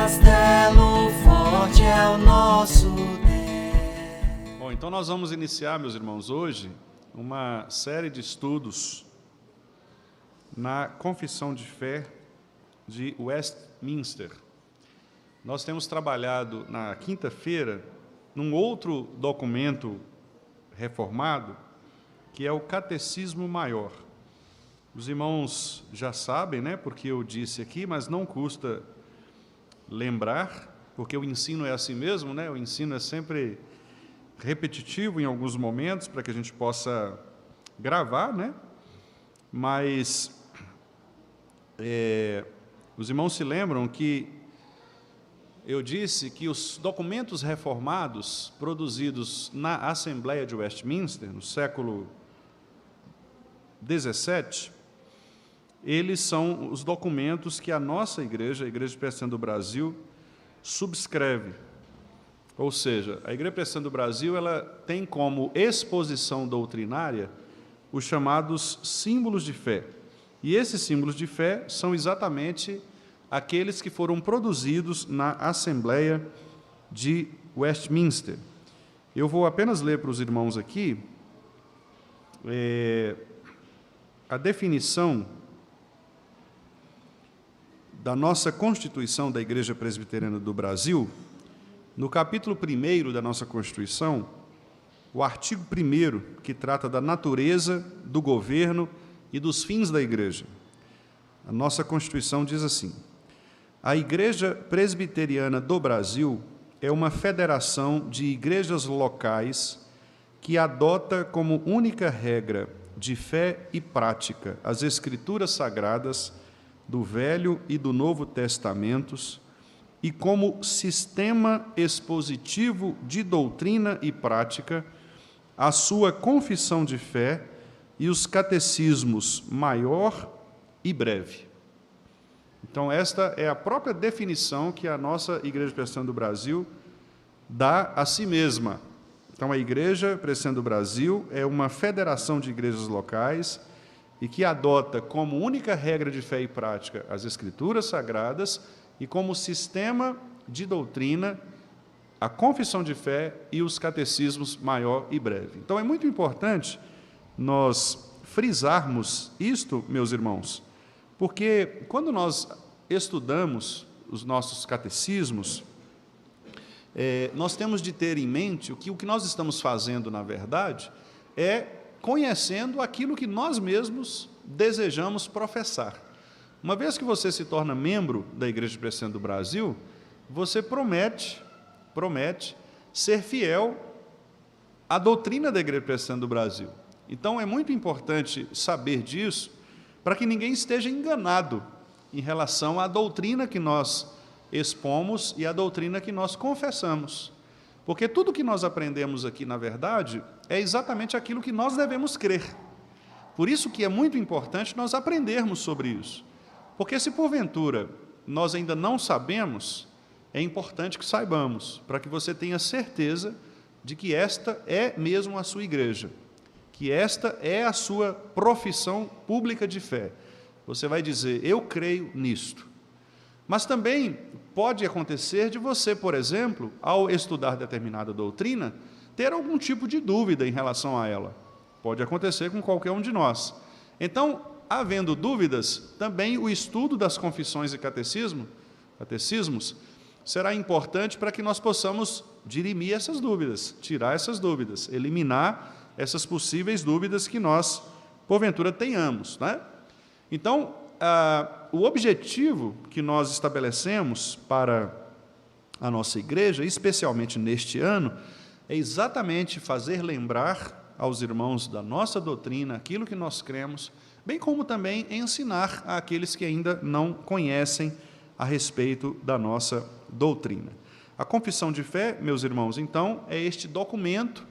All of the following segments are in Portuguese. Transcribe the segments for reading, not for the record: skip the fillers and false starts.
castelo forte é o nosso Deus. Bom, então nós vamos iniciar, meus irmãos, hoje uma série de estudos na Confissão de Fé de Westminster. Nós temos trabalhado na quinta-feira num outro documento reformado, que é o Catecismo Maior. Os irmãos já sabem, né, porque eu disse aqui, mas não custa lembrar, porque o ensino é assim mesmo, né? O ensino é sempre repetitivo em alguns momentos, para que a gente possa gravar, né? Mas os irmãos se lembram que eu disse que os documentos reformados produzidos na Assembleia de Westminster, no século XVII, eles são os documentos que a nossa igreja, a Igreja Presbiteriana do Brasil, subscreve. Ou seja, a Igreja Presbiteriana do Brasil ela tem como exposição doutrinária os chamados símbolos de fé. E esses símbolos de fé são exatamente aqueles que foram produzidos na Assembleia de Westminster. Eu vou apenas ler para os irmãos aqui a definição da nossa Constituição da Igreja Presbiteriana do Brasil. No capítulo 1º da nossa Constituição, o artigo 1º, que trata da natureza, do governo e dos fins da Igreja. A nossa Constituição diz assim: a Igreja Presbiteriana do Brasil é uma federação de igrejas locais que adota como única regra de fé e prática as Escrituras Sagradas do Velho e do Novo Testamentos e como sistema expositivo de doutrina e prática a sua confissão de fé e os catecismos maior e breve. Então, esta é a própria definição que a nossa Igreja Presbiteriana do Brasil dá a si mesma. Então, a Igreja Presbiteriana do Brasil é uma federação de igrejas locais e que adota como única regra de fé e prática as Escrituras Sagradas e como sistema de doutrina a confissão de fé e os catecismos maior e breve. Então, é muito importante nós frisarmos isto, meus irmãos, porque quando nós estudamos os nossos catecismos, nós temos de ter em mente que o que nós estamos fazendo, na verdade, é conhecendo aquilo que nós mesmos desejamos professar. Uma vez que você se torna membro da Igreja Presbiteriana do Brasil, você promete ser fiel à doutrina da Igreja Presbiteriana do Brasil. Então, é muito importante saber disso, para que ninguém esteja enganado em relação à doutrina que nós expomos e à doutrina que nós confessamos. Porque tudo que nós aprendemos aqui, na verdade, é exatamente aquilo que nós devemos crer. Por isso que é muito importante nós aprendermos sobre isso. Porque se porventura nós ainda não sabemos, é importante que saibamos, para que você tenha certeza de que esta é mesmo a sua igreja, que esta é a sua profissão pública de fé. Você vai dizer, eu creio nisto. Mas também pode acontecer de você, por exemplo, ao estudar determinada doutrina, ter algum tipo de dúvida em relação a ela. Pode acontecer com qualquer um de nós. Então, havendo dúvidas, também o estudo das confissões e catecismos será importante para que nós possamos dirimir essas dúvidas, tirar essas dúvidas, eliminar essas possíveis dúvidas que nós, porventura, tenhamos, né? Então, o objetivo que nós estabelecemos para a nossa igreja, especialmente neste ano, é exatamente fazer lembrar aos irmãos da nossa doutrina, aquilo que nós cremos, bem como também ensinar àqueles que ainda não conhecem a respeito da nossa doutrina. A confissão de fé, meus irmãos, então, é este documento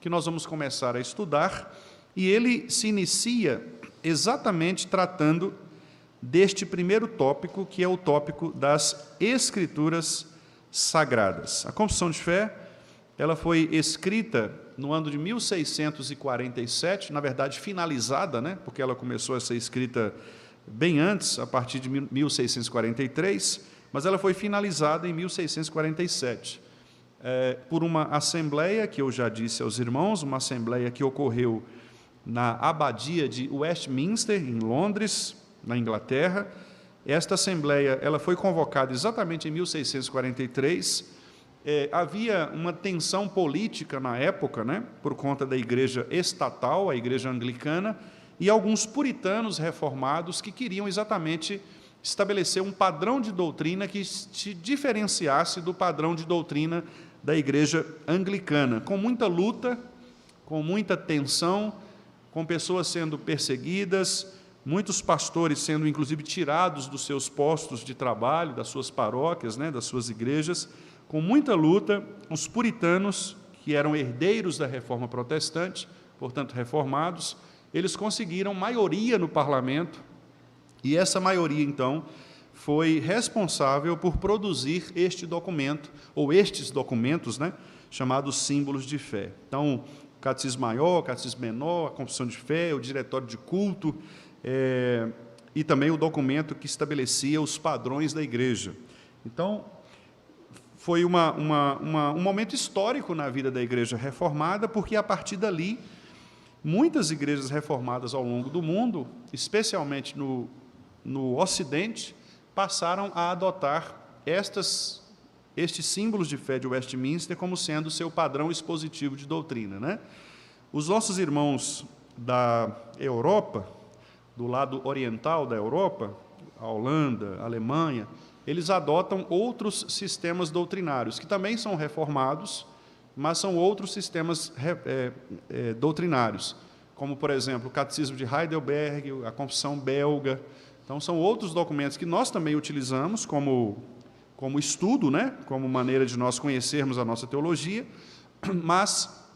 que nós vamos começar a estudar, e ele se inicia exatamente tratando deste primeiro tópico, que é o tópico das Escrituras Sagradas. A confissão de fé, ela foi escrita no ano de 1647, na verdade finalizada, né, porque ela começou a ser escrita bem antes, a partir de 1643, mas ela foi finalizada em 1647, por uma assembleia, que eu já disse aos irmãos, uma assembleia que ocorreu na abadia de Westminster, em Londres, na Inglaterra. Esta assembleia ela foi convocada exatamente em 1643. Havia uma tensão política na época, né, por conta da igreja estatal, a igreja anglicana, e alguns puritanos reformados que queriam exatamente estabelecer um padrão de doutrina que se diferenciasse do padrão de doutrina da igreja anglicana, com muita luta, com muita tensão, com pessoas sendo perseguidas, muitos pastores sendo, inclusive, tirados dos seus postos de trabalho, das suas paróquias, né, das suas igrejas. Com muita luta, os puritanos, que eram herdeiros da reforma protestante, portanto reformados, eles conseguiram maioria no parlamento, e essa maioria, então, foi responsável por produzir este documento, ou estes documentos, né, chamados símbolos de fé. Então, o Catecismo Maior, o Catecismo Menor, a Confissão de Fé, o Diretório de Culto, e também o documento que estabelecia os padrões da igreja. Então, foi um momento histórico na vida da igreja reformada, porque, a partir dali, muitas igrejas reformadas ao longo do mundo, especialmente no Ocidente, passaram a adotar estes símbolos de fé de Westminster como sendo o seu padrão expositivo de doutrina, né? Os nossos irmãos da Europa, do lado oriental da Europa, a Holanda, a Alemanha, eles adotam outros sistemas doutrinários, que também são reformados, mas são outros sistemas doutrinários, como, por exemplo, o Catecismo de Heidelberg, a Confissão Belga. Então, são outros documentos que nós também utilizamos como estudo, né? Como maneira de nós conhecermos a nossa teologia, mas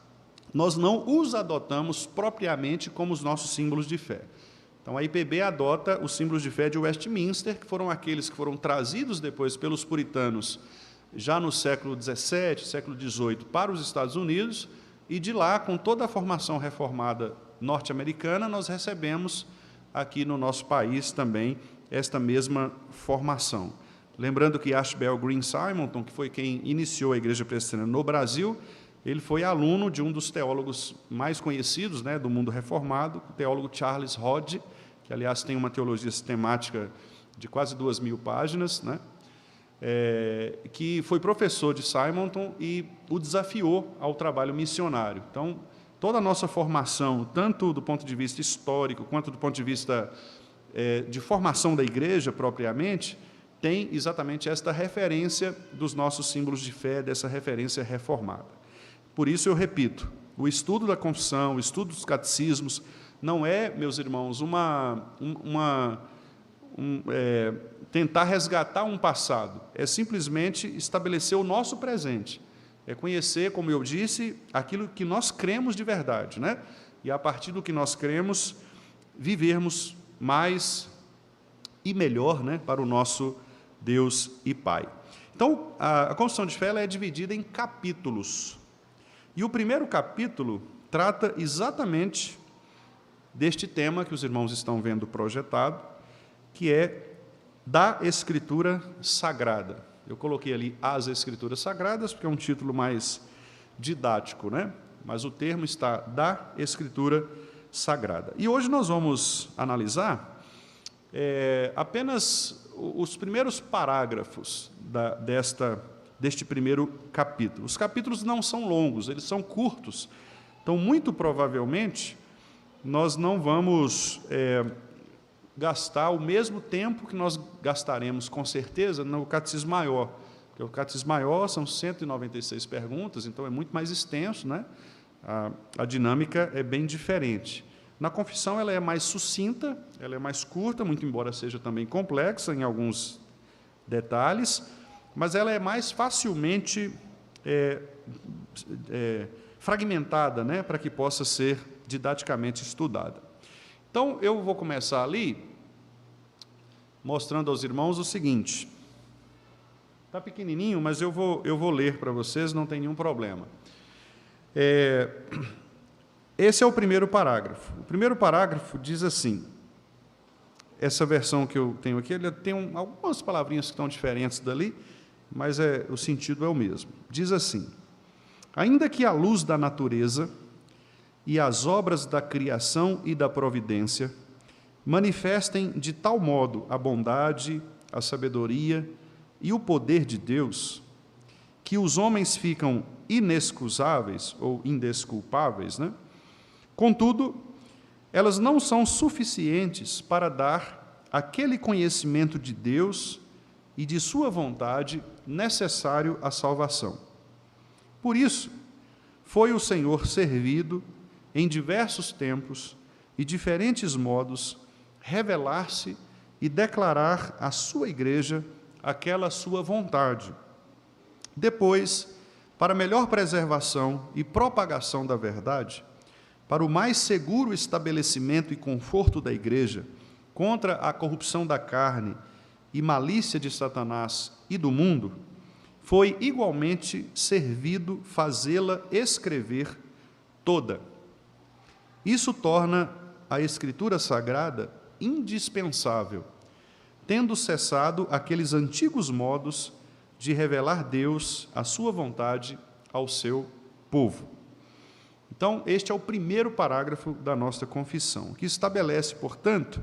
nós não os adotamos propriamente como os nossos símbolos de fé. Então, a IPB adota os símbolos de fé de Westminster, que foram aqueles que foram trazidos depois pelos puritanos, já no século XVII, século XVIII, para os Estados Unidos, e de lá, com toda a formação reformada norte-americana, nós recebemos aqui no nosso país também esta mesma formação. Lembrando que Ashbel Green Simonton, que foi quem iniciou a Igreja Presbiteriana no Brasil, ele foi aluno de um dos teólogos mais conhecidos, né, do mundo reformado, o teólogo Charles Hodge, que, aliás, tem uma teologia sistemática de quase 2.000 páginas, né, que foi professor de Simonton e o desafiou ao trabalho missionário. Então, toda a nossa formação, tanto do ponto de vista histórico, quanto do ponto de vista de formação da igreja propriamente, tem exatamente esta referência dos nossos símbolos de fé, dessa referência reformada. Por isso, eu repito, o estudo da confissão, o estudo dos catecismos, não é, meus irmãos, tentar resgatar um passado, é simplesmente estabelecer o nosso presente, é conhecer, como eu disse, aquilo que nós cremos de verdade, né? E, a partir do que nós cremos, vivermos mais e melhor, né, para o nosso Deus e Pai. Então, a Confissão de Fé ela é dividida em capítulos. E o primeiro capítulo trata exatamente deste tema que os irmãos estão vendo projetado, que é da Escritura Sagrada. Eu coloquei ali as Escrituras Sagradas, porque é um título mais didático, né? Mas o termo está da Escritura Sagrada. E hoje nós vamos analisar apenas os primeiros parágrafos deste primeiro capítulo. Os capítulos não são longos, eles são curtos. Então, muito provavelmente, nós não vamos gastar o mesmo tempo que nós gastaremos, com certeza, no Catecismo Maior. Porque o Catecismo Maior são 196 perguntas, então é muito mais extenso, né? A dinâmica é bem diferente. Na Confissão, ela é mais sucinta, ela é mais curta, muito embora seja também complexa em alguns detalhes, mas ela é mais facilmente fragmentada, né, para que possa ser didaticamente estudada. Então, eu vou começar ali, mostrando aos irmãos o seguinte. Está pequenininho, mas eu vou ler para vocês, não tem nenhum problema. Esse é o primeiro parágrafo. O primeiro parágrafo diz assim, essa versão que eu tenho aqui, ele tem algumas palavrinhas que estão diferentes dali, mas o sentido é o mesmo. Diz assim: ainda que a luz da natureza e as obras da criação e da providência manifestem de tal modo a bondade, a sabedoria e o poder de Deus, que os homens ficam inexcusáveis ou indesculpáveis, né? Contudo, elas não são suficientes para dar aquele conhecimento de Deus e de sua vontade necessário à salvação. Por isso, foi o Senhor servido, em diversos tempos e diferentes modos, revelar-se e declarar à sua igreja aquela sua vontade. Depois, para melhor preservação e propagação da verdade, para o mais seguro estabelecimento e conforto da igreja contra a corrupção da carne e malícia de Satanás e do mundo, foi igualmente servido fazê-la escrever toda. Isso torna a Escritura Sagrada indispensável, tendo cessado aqueles antigos modos de revelar Deus, a sua vontade, ao seu povo. Então, este é o primeiro parágrafo da nossa confissão, que estabelece, portanto,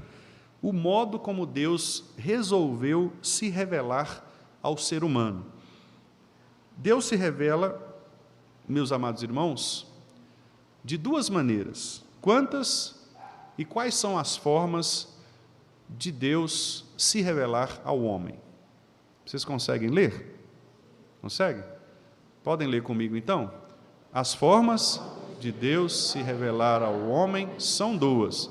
o modo como Deus resolveu se revelar ao ser humano. Deus se revela, meus amados irmãos, de duas maneiras. Quantas e quais são as formas de Deus se revelar ao homem? Vocês conseguem ler? Conseguem? Podem ler comigo, então? As formas de Deus se revelar ao homem são duas: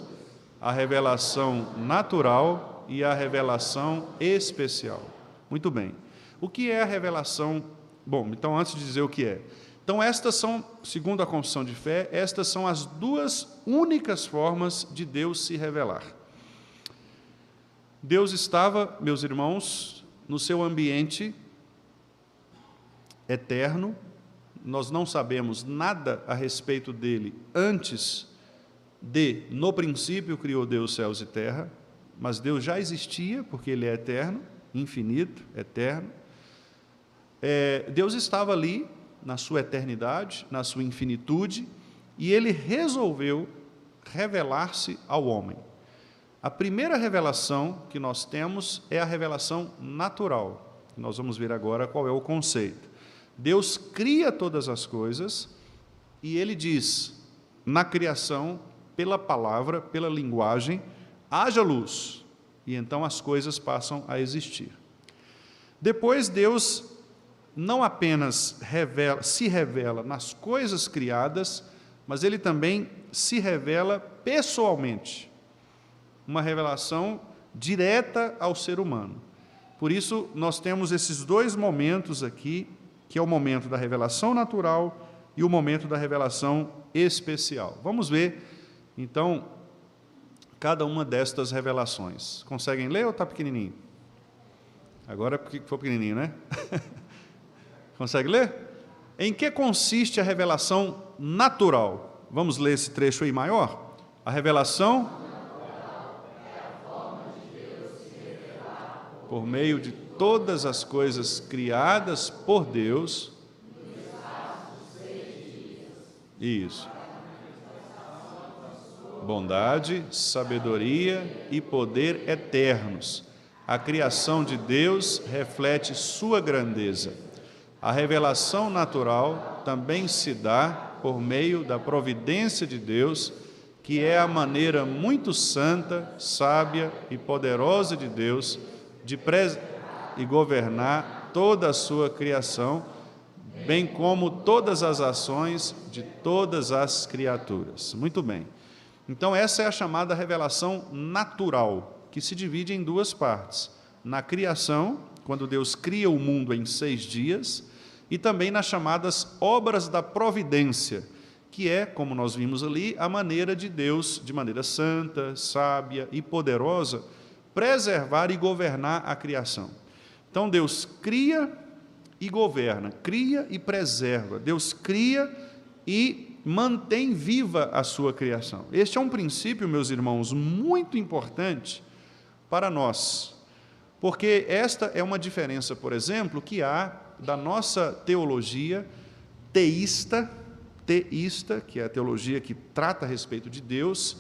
a revelação natural e a revelação especial. Muito bem. O que é a revelação? Bom, então, antes de dizer o que é, então, estas são, segundo a confissão de fé, estas são as duas únicas formas de Deus se revelar. Deus estava, meus irmãos, no seu ambiente eterno. Nós não sabemos nada a respeito dele antes de, no princípio, criou Deus céus e terra, mas Deus já existia, porque ele é eterno, infinito, eterno. Deus estava ali, na sua eternidade, na sua infinitude, e ele resolveu revelar-se ao homem. A primeira revelação que nós temos é a revelação natural. Nós vamos ver agora qual é o conceito. Deus cria todas as coisas e ele diz, na criação, pela palavra, pela linguagem, haja luz, e então as coisas passam a existir. Depois Deus não apenas se revela nas coisas criadas, mas ele também se revela pessoalmente, uma revelação direta ao ser humano. Por isso, nós temos esses dois momentos aqui, que é o momento da revelação natural e o momento da revelação especial. Vamos ver, então, cada uma destas revelações. Conseguem ler ou está pequenininho? Agora foi pequenininho, né? Consegue ler? Em que consiste a revelação natural? Vamos ler esse trecho aí maior? A revelação é a forma de Deus se revelar por meio de todas as coisas criadas por Deus. Isso. Bondade, sabedoria e poder eternos. A criação de Deus reflete sua grandeza. A revelação natural também se dá por meio da providência de Deus, que é a maneira muito santa, sábia e poderosa de Deus de e governar toda a sua criação, bem como todas as ações de todas as criaturas. Muito bem. Então, essa é a chamada revelação natural, que se divide em duas partes. Na criação, quando Deus cria o mundo em 6 dias, e também nas chamadas obras da providência, que é, como nós vimos ali, a maneira de Deus, de maneira santa, sábia e poderosa, preservar e governar a criação. Então, Deus cria e governa, cria e preserva. Deus cria e mantém viva a sua criação. Este é um princípio, meus irmãos, muito importante, para nós. Porque esta é uma diferença, por exemplo, que há da nossa teologia teísta, que é a teologia que trata a respeito de Deus,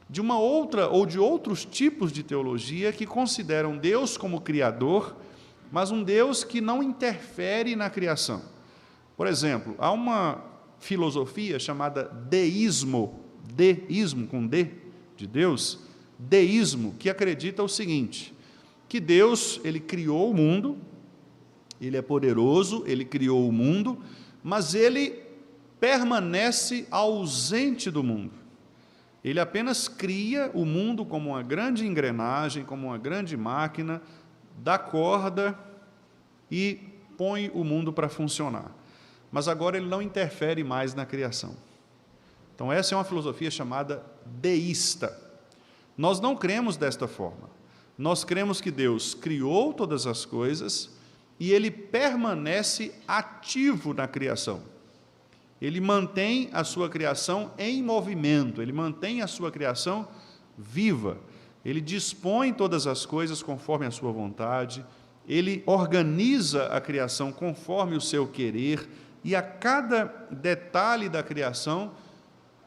de uma outra ou de outros tipos de teologia que consideram Deus como criador, mas um Deus que não interfere na criação. Por exemplo, há uma filosofia chamada deísmo com D, de Deus, deísmo, que acredita o seguinte, que Deus, ele criou o mundo, ele é poderoso, ele criou o mundo, mas ele permanece ausente do mundo. Ele apenas cria o mundo como uma grande engrenagem, como uma grande máquina, dá corda e põe o mundo para funcionar. Mas agora ele não interfere mais na criação. Então essa é uma filosofia chamada deísta. Nós não cremos desta forma. Nós cremos que Deus criou todas as coisas e ele permanece ativo na criação. Ele mantém a sua criação em movimento, ele mantém a sua criação viva. Ele dispõe todas as coisas conforme a sua vontade, ele organiza a criação conforme o seu querer, e a cada detalhe da criação,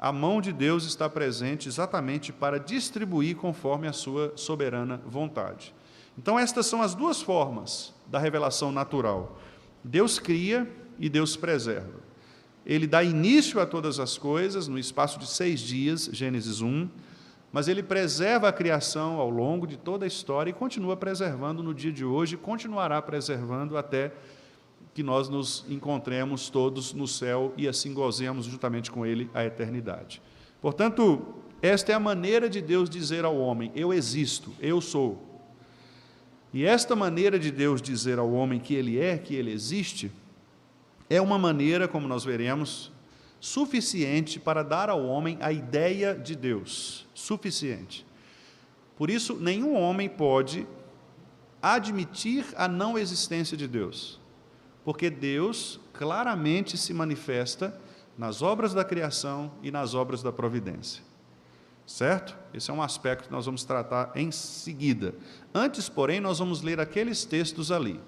a mão de Deus está presente exatamente para distribuir conforme a sua soberana vontade. Então, estas são as duas formas da revelação natural. Deus cria e Deus preserva. Ele dá início a todas as coisas no espaço de 6 dias, Gênesis 1, mas ele preserva a criação ao longo de toda a história e continua preservando no dia de hoje, e continuará preservando até que nós nos encontremos todos no céu e assim gozemos juntamente com ele a eternidade. Portanto, esta é a maneira de Deus dizer ao homem, eu existo, eu sou. E esta maneira de Deus dizer ao homem que ele é, que ele existe, é uma maneira, como nós veremos, suficiente para dar ao homem a ideia de Deus, suficiente. Por isso, nenhum homem pode admitir a não existência de Deus, porque Deus claramente se manifesta nas obras da criação e nas obras da providência. Certo? Esse é um aspecto que nós vamos tratar em seguida. Antes, porém, nós vamos ler aqueles textos ali.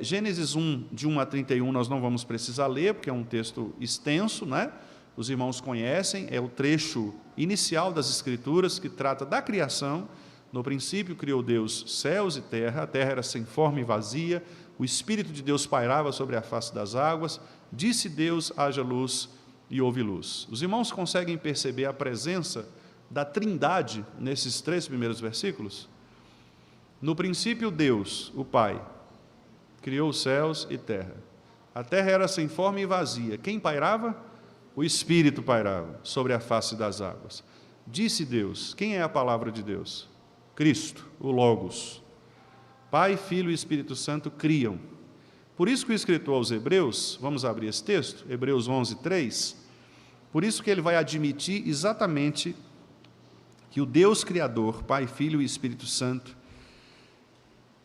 Gênesis 1, de 1 a 31, nós não vamos precisar ler, porque é um texto extenso, né? Os irmãos conhecem, é o trecho inicial das Escrituras que trata da criação. No princípio criou Deus céus e terra, a terra era sem forma e vazia, o Espírito de Deus pairava sobre a face das águas, disse Deus, haja luz, e houve luz. Os irmãos conseguem perceber a presença da Trindade nesses 3 primeiros versículos? No princípio Deus, o Pai, criou os céus e terra. A terra era sem forma e vazia. Quem pairava? O Espírito pairava sobre a face das águas. Disse Deus. Quem é a palavra de Deus? Cristo, o Logos. Pai, Filho e Espírito Santo criam. Por isso que o escritor aos Hebreus, vamos abrir esse texto, Hebreus 11, 3, por isso que ele vai admitir exatamente que o Deus Criador, Pai, Filho e Espírito Santo,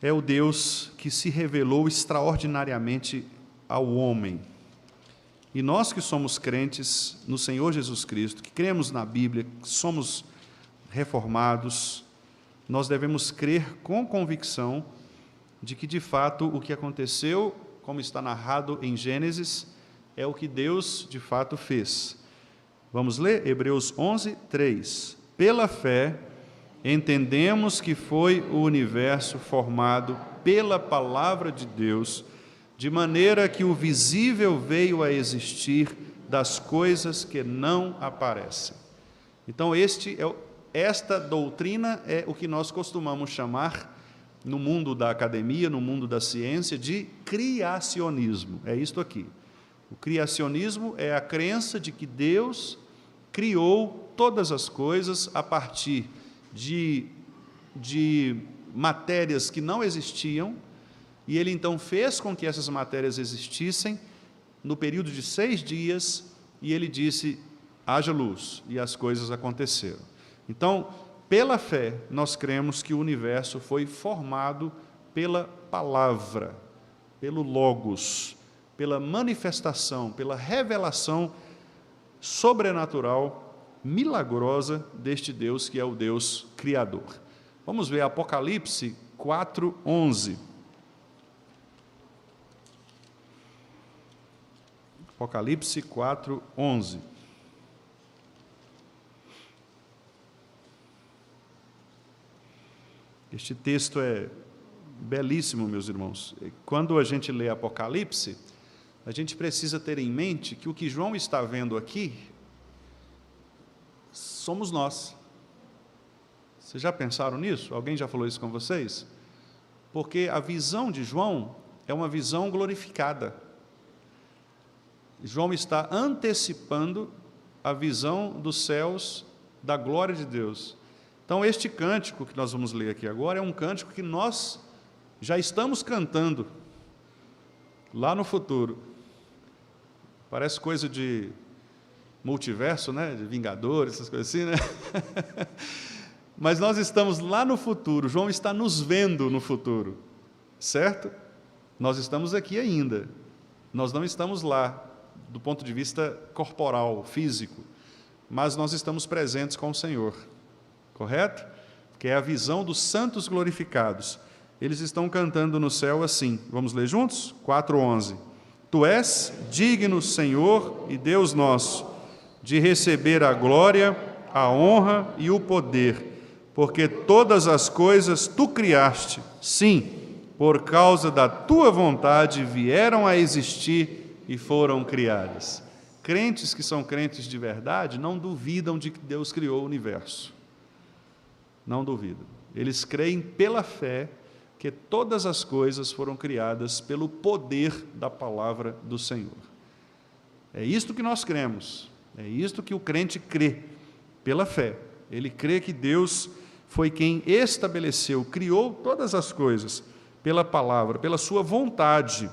é o Deus que se revelou extraordinariamente ao homem. E nós que somos crentes no Senhor Jesus Cristo, que cremos na Bíblia, que somos reformados, nós devemos crer com convicção de que, de fato, o que aconteceu, como está narrado em Gênesis, é o que Deus, de fato, fez. Vamos ler? Hebreus 11, 3. Pela fé, entendemos que foi o universo formado pela palavra de Deus, de maneira que o visível veio a existir das coisas que não aparecem. Então, esta doutrina é o que nós costumamos chamar, no mundo da academia, no mundo da ciência, de criacionismo. É isto aqui. O criacionismo é a crença de que Deus criou todas as coisas a partir de matérias que não existiam, e ele então fez com que essas matérias existissem no período de 6 dias, e ele disse, haja luz, e as coisas aconteceram. Então, pela fé, nós cremos que o universo foi formado pela palavra, pelo Logos, pela manifestação, pela revelação sobrenatural, milagrosa deste Deus que é o Deus Criador. Vamos ver Apocalipse 4:11. Apocalipse 4:11. Este texto é belíssimo, meus irmãos. Quando a gente lê Apocalipse, a gente precisa ter em mente que o que João está vendo aqui somos nós. Vocês já pensaram nisso? Alguém já falou isso com vocês? Porque a visão de João é uma visão glorificada. João está antecipando a visão dos céus, da glória de Deus. Então, este cântico que nós vamos ler aqui agora é um cântico que nós já estamos cantando lá no futuro. Parece coisa de multiverso, né? De Vingadores, essas coisas assim, né? Mas nós estamos lá no futuro, João está nos vendo no futuro, certo? Nós estamos aqui ainda, nós não estamos lá, do ponto de vista corporal, físico, mas nós estamos presentes com o Senhor, correto? Que é a visão dos santos glorificados. Eles estão cantando no céu assim, vamos ler juntos? 4:11. Tu és digno, Senhor e Deus nosso, de receber a glória, a honra e o poder, porque todas as coisas tu criaste, sim, por causa da tua vontade vieram a existir e foram criadas. Crentes que são crentes de verdade não duvidam de que Deus criou o universo. Não duvidam. Eles creem pela fé que todas as coisas foram criadas pelo poder da palavra do Senhor. É isto que nós cremos, é isto que o crente crê, pela fé. Ele crê que Deus foi quem estabeleceu, criou todas as coisas pela palavra, pela sua vontade.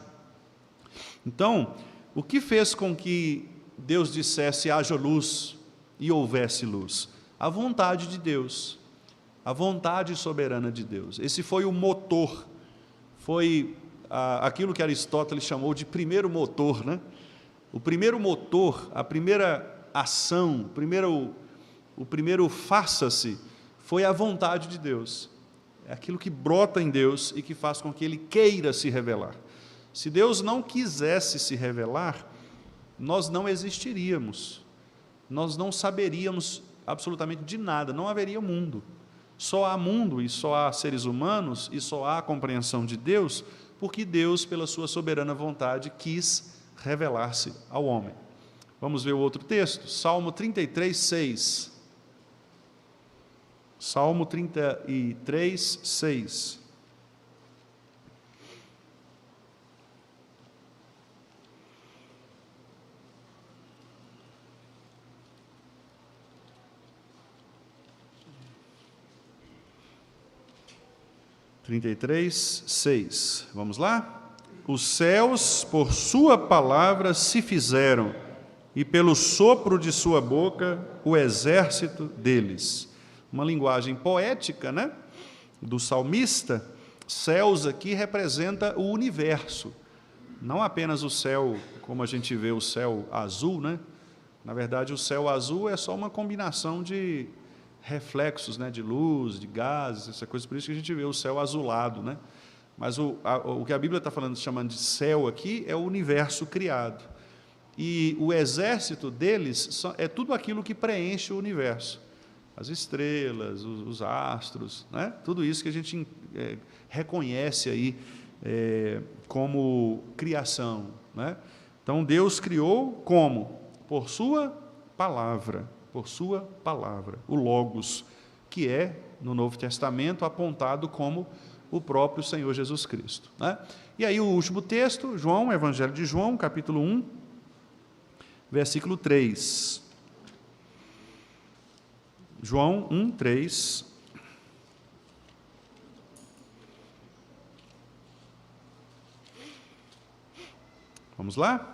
Então, o que fez com que Deus dissesse haja luz e houvesse luz? A vontade de Deus, a vontade soberana de Deus. Esse foi o motor, foi aquilo que Aristóteles chamou de primeiro motor, né? O primeiro motor, a primeira ação, o primeiro faça-se, foi a vontade de Deus. É aquilo que brota em Deus e que faz com que Ele queira se revelar. Se Deus não quisesse se revelar, nós não existiríamos, nós não saberíamos absolutamente de nada, não haveria mundo. Só há mundo e só há seres humanos e só há compreensão de Deus porque Deus, pela sua soberana vontade, quis revelar-se ao homem. Vamos ver o outro texto, Salmo 33:6. Salmo 33:6. Vamos lá? Os céus, por sua palavra, se fizeram, e pelo sopro de sua boca, o exército deles. Uma linguagem poética, né? Do salmista. Céus aqui representa o universo. Não apenas o céu, como a gente vê o céu azul, né? Na verdade, o céu azul é só uma combinação de reflexos, né, de luz, de gases, essa coisa, por isso que a gente vê o céu azulado, né? Mas o que a Bíblia está falando, chamando de céu aqui, é o universo criado. E o exército deles é tudo aquilo que preenche o universo. As estrelas, os astros, né? Tudo isso que a gente reconhece aí como criação, né? Então, Deus criou como? Por sua palavra. Por sua palavra, o Logos, que é, no Novo Testamento, apontado como o próprio Senhor Jesus Cristo, né? E aí o último texto, João, Evangelho de João, capítulo 1, versículo 3. João 1:3. Vamos lá?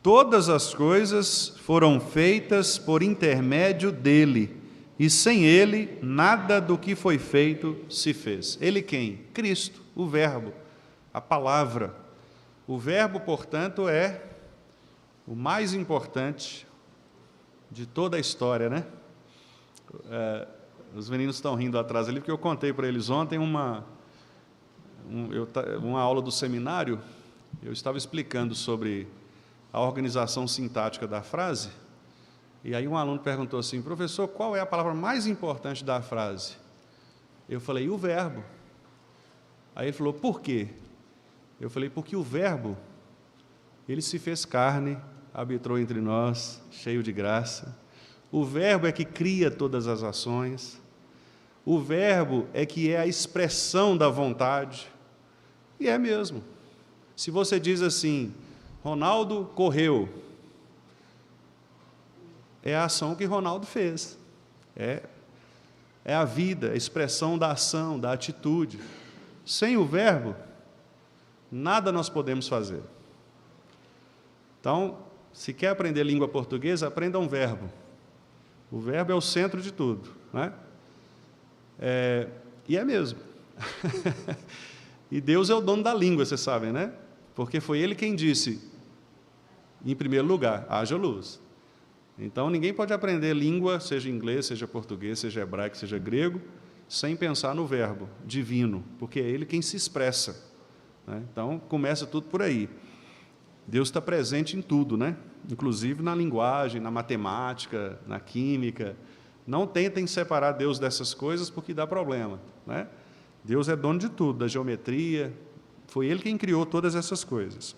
Todas as coisas foram feitas por intermédio dele, e sem ele, nada do que foi feito se fez. Ele quem? Cristo, o Verbo, a palavra. O Verbo, portanto, é o mais importante de toda a história, né? Os meninos estão rindo atrás ali, porque eu contei para eles ontem uma aula do seminário. Eu estava explicando sobre a organização sintática da frase, e aí um aluno perguntou assim: professor, qual é a palavra mais importante da frase? Eu falei: o verbo. Aí ele falou: por quê? Eu falei: porque o verbo, ele se fez carne, habitou entre nós, cheio de graça. O verbo é que cria todas as ações. O verbo é que é a expressão da vontade. E é mesmo. Se você diz assim: Ronaldo correu, é a ação que Ronaldo fez. É a vida, a expressão da ação, da atitude. Sem o verbo, nada nós podemos fazer. Então, se quer aprender língua portuguesa, aprenda um verbo. O verbo é o centro de tudo, né? E é mesmo. E Deus é o dono da língua, vocês sabem, né? Porque foi Ele quem disse, em primeiro lugar, haja luz. Então, ninguém pode aprender língua, seja inglês, seja português, seja hebraico, seja grego, sem pensar no verbo divino, porque é Ele quem se expressa, né? Então, começa tudo por aí. Deus está presente em tudo, né? Inclusive na linguagem, na matemática, na química. Não tentem separar Deus dessas coisas, porque dá problema, né? Deus é dono de tudo, da geometria. Foi Ele quem criou todas essas coisas.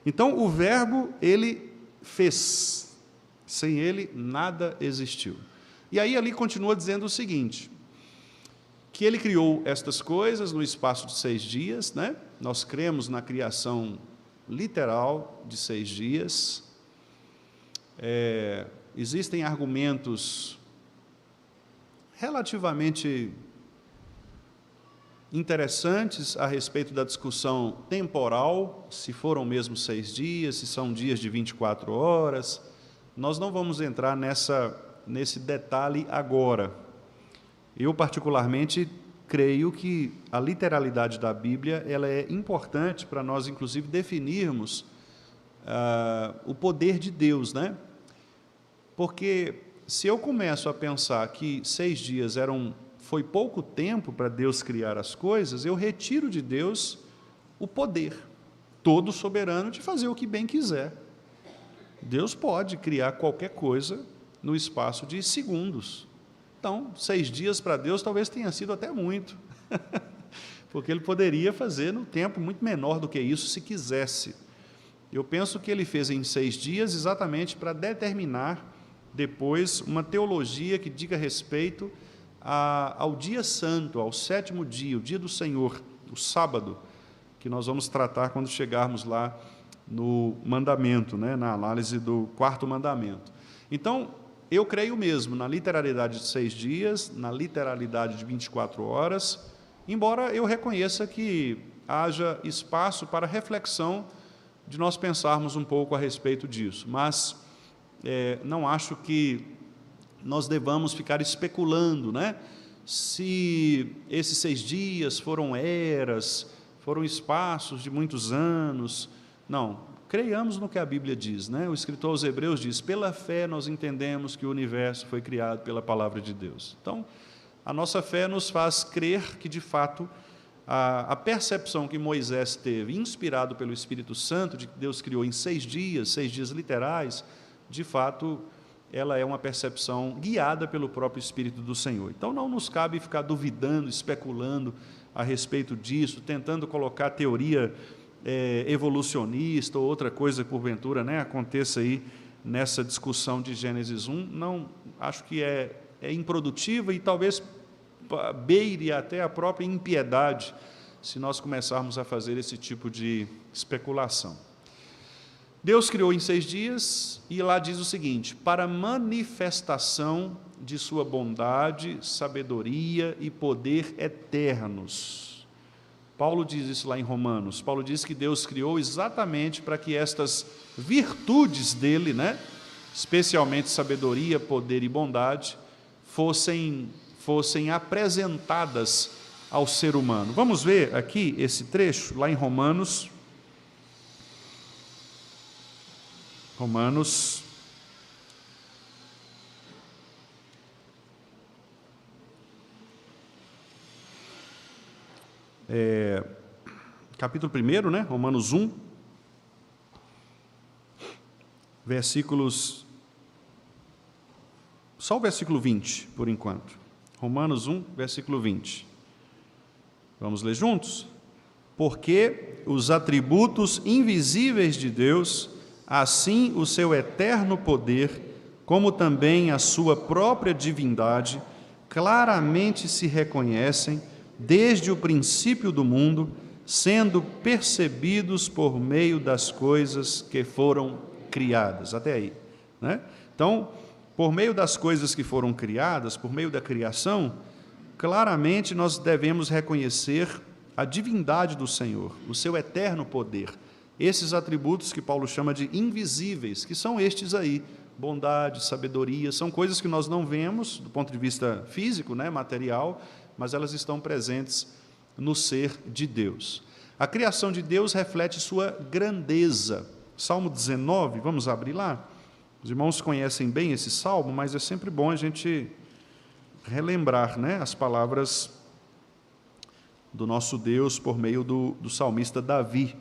Então, o verbo, Ele fez. Sem Ele, nada existiu. E aí, ali continua dizendo o seguinte, que Ele criou estas coisas no espaço de 6 dias, né? Nós cremos na criação literal de 6 dias. Existem argumentos relativamente interessantes a respeito da discussão temporal, se foram mesmo 6 dias, se são dias de 24 horas. Nós não vamos entrar nesse detalhe agora. Eu, particularmente, creio que a literalidade da Bíblia ela é importante para nós, inclusive, definirmos o poder de Deus, né? Porque se eu começo a pensar que 6 dias foi pouco tempo para Deus criar as coisas, eu retiro de Deus o poder todo soberano de fazer o que bem quiser. Deus pode criar qualquer coisa no espaço de segundos. Então, 6 dias para Deus talvez tenha sido até muito, porque Ele poderia fazer no tempo muito menor do que isso, se quisesse. Eu penso que Ele fez em 6 dias exatamente para determinar depois uma teologia que diga respeito ao dia santo, ao 7º dia, o dia do Senhor, o sábado, que nós vamos tratar quando chegarmos lá no mandamento, né, na análise do 4º mandamento. Então, eu creio mesmo na literalidade de 6 dias, na literalidade de 24 horas, embora eu reconheça que haja espaço para reflexão de nós pensarmos um pouco a respeito disso, mas não acho que nós devamos ficar especulando, né? Se esses 6 dias foram eras, foram espaços de muitos anos. Não, creiamos no que a Bíblia diz, né? O escritor aos Hebreus diz: pela fé nós entendemos que o universo foi criado pela palavra de Deus. Então, a nossa fé nos faz crer que, de fato, a percepção que Moisés teve, inspirado pelo Espírito Santo, de que Deus criou em 6 dias literais, de fato, ela é uma percepção guiada pelo próprio Espírito do Senhor. Então, não nos cabe ficar duvidando, especulando a respeito disso, tentando colocar teoria evolucionista ou outra coisa, porventura, né, aconteça aí nessa discussão de Gênesis 1. Não, acho que é improdutiva e talvez beire até a própria impiedade se nós começarmos a fazer esse tipo de especulação. Deus criou em 6 dias, e lá diz o seguinte: para manifestação de sua bondade, sabedoria e poder eternos. Paulo diz isso lá em Romanos. Paulo diz que Deus criou exatamente para que estas virtudes dele, né, especialmente sabedoria, poder e bondade, fossem apresentadas ao ser humano. Vamos ver aqui esse trecho, lá em Romanos. capítulo 1, né? Romanos 1, versículos... Só o versículo 20, por enquanto. Romanos 1, versículo 20. Vamos ler juntos? Porque os atributos invisíveis de Deus, assim o seu eterno poder, como também a sua própria divindade, claramente se reconhecem desde o princípio do mundo, sendo percebidos por meio das coisas que foram criadas. Até aí, né? Então, por meio das coisas que foram criadas, por meio da criação, claramente nós devemos reconhecer a divindade do Senhor, o seu eterno poder. Esses atributos que Paulo chama de invisíveis, que são estes aí, bondade, sabedoria, são coisas que nós não vemos do ponto de vista físico, né, material, mas elas estão presentes no ser de Deus. A criação de Deus reflete sua grandeza. Salmo 19, vamos abrir lá? Os irmãos conhecem bem esse salmo, mas é sempre bom a gente relembrar, né, as palavras do nosso Deus por meio do salmista Davi.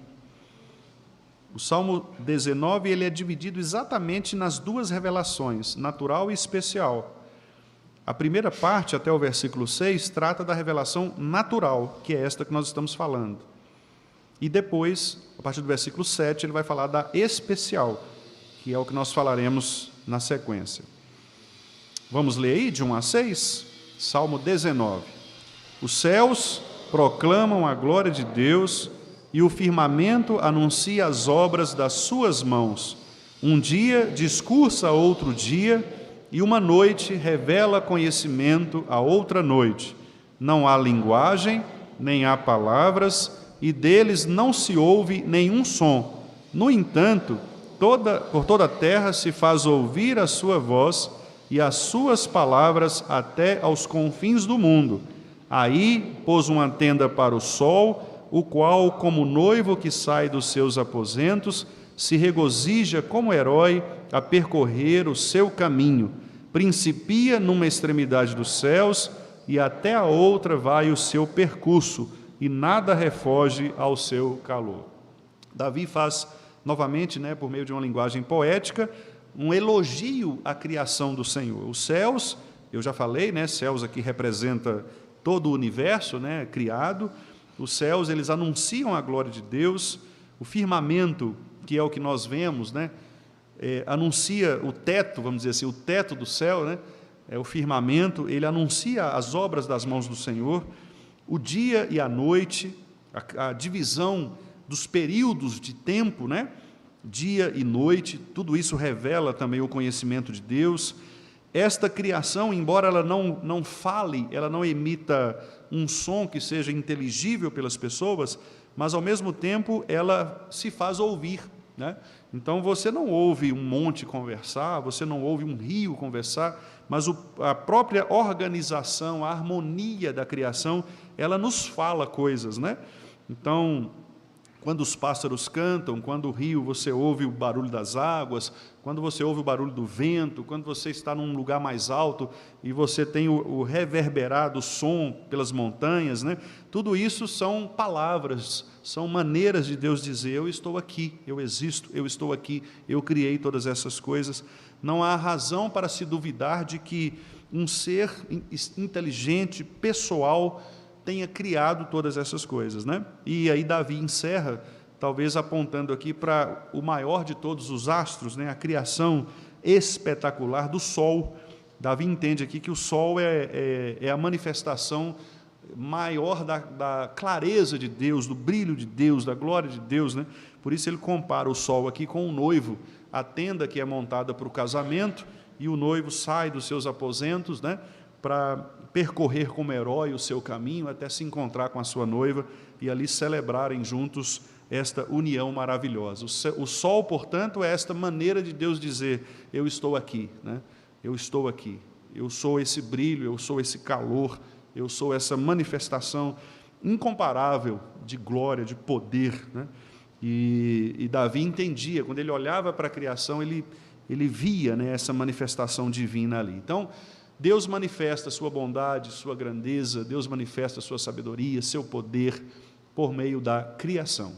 O Salmo 19 ele é dividido exatamente nas duas revelações, natural e especial. A primeira parte, até o versículo 6, trata da revelação natural, que é esta que nós estamos falando. E depois, a partir do versículo 7, ele vai falar da especial, que é o que nós falaremos na sequência. Vamos ler aí, de 1 a 6? Salmo 19. Os céus proclamam a glória de Deus e o firmamento anuncia as obras das suas mãos. Um dia discursa a outro dia e uma noite revela conhecimento a outra noite. Não há linguagem, nem há palavras, e deles não se ouve nenhum som. No entanto, por toda a terra se faz ouvir a sua voz e as suas palavras até aos confins do mundo. Aí pôs uma tenda para o sol, o qual, como noivo que sai dos seus aposentos, se regozija como herói a percorrer o seu caminho. Principia numa extremidade dos céus e até a outra vai o seu percurso, e nada refoge ao seu calor. Davi faz novamente, né, por meio de uma linguagem poética, um elogio à criação do Senhor. Os céus, eu já falei, né, céus aqui representa todo o universo, né, criado. Os céus, eles anunciam a glória de Deus. O firmamento, que é o que nós vemos, né, anuncia o teto, vamos dizer assim, o teto do céu, né, o firmamento, ele anuncia as obras das mãos do Senhor. O dia e a noite, a divisão dos períodos de tempo, né, dia e noite, tudo isso revela também o conhecimento de Deus. Esta criação, embora ela não fale, ela não emita um som que seja inteligível pelas pessoas, mas, ao mesmo tempo, ela se faz ouvir, né? Então, você não ouve um monte conversar, você não ouve um rio conversar, mas a própria organização, a harmonia da criação, ela nos fala coisas, né? Então, quando os pássaros cantam, quando o rio, você ouve o barulho das águas, quando você ouve o barulho do vento, quando você está num lugar mais alto e você tem o reverberado som pelas montanhas, né? Tudo isso são palavras, são maneiras de Deus dizer: eu estou aqui, eu existo, eu estou aqui, eu criei todas essas coisas. Não há razão para se duvidar de que um ser inteligente, pessoal, tenha criado todas essas coisas, né? E aí Davi encerra, talvez apontando aqui para o maior de todos os astros, né? A criação espetacular do sol. Davi entende aqui que o sol é a manifestação maior da clareza de Deus, do brilho de Deus, da glória de Deus, né? Por isso ele compara o sol aqui com o noivo, a tenda que é montada para o casamento, e o noivo sai dos seus aposentos, né, para percorrer como herói o seu caminho até se encontrar com a sua noiva e ali celebrarem juntos esta união maravilhosa. O sol, portanto, é esta maneira de Deus dizer: eu estou aqui, né? Eu estou aqui, eu sou esse brilho, eu sou esse calor, eu sou essa manifestação incomparável de glória, de poder, né? E Davi entendia, quando ele olhava para a criação, ele via, né, essa manifestação divina ali. Então, Deus manifesta a sua bondade, sua grandeza, Deus manifesta a sua sabedoria, seu poder, por meio da criação.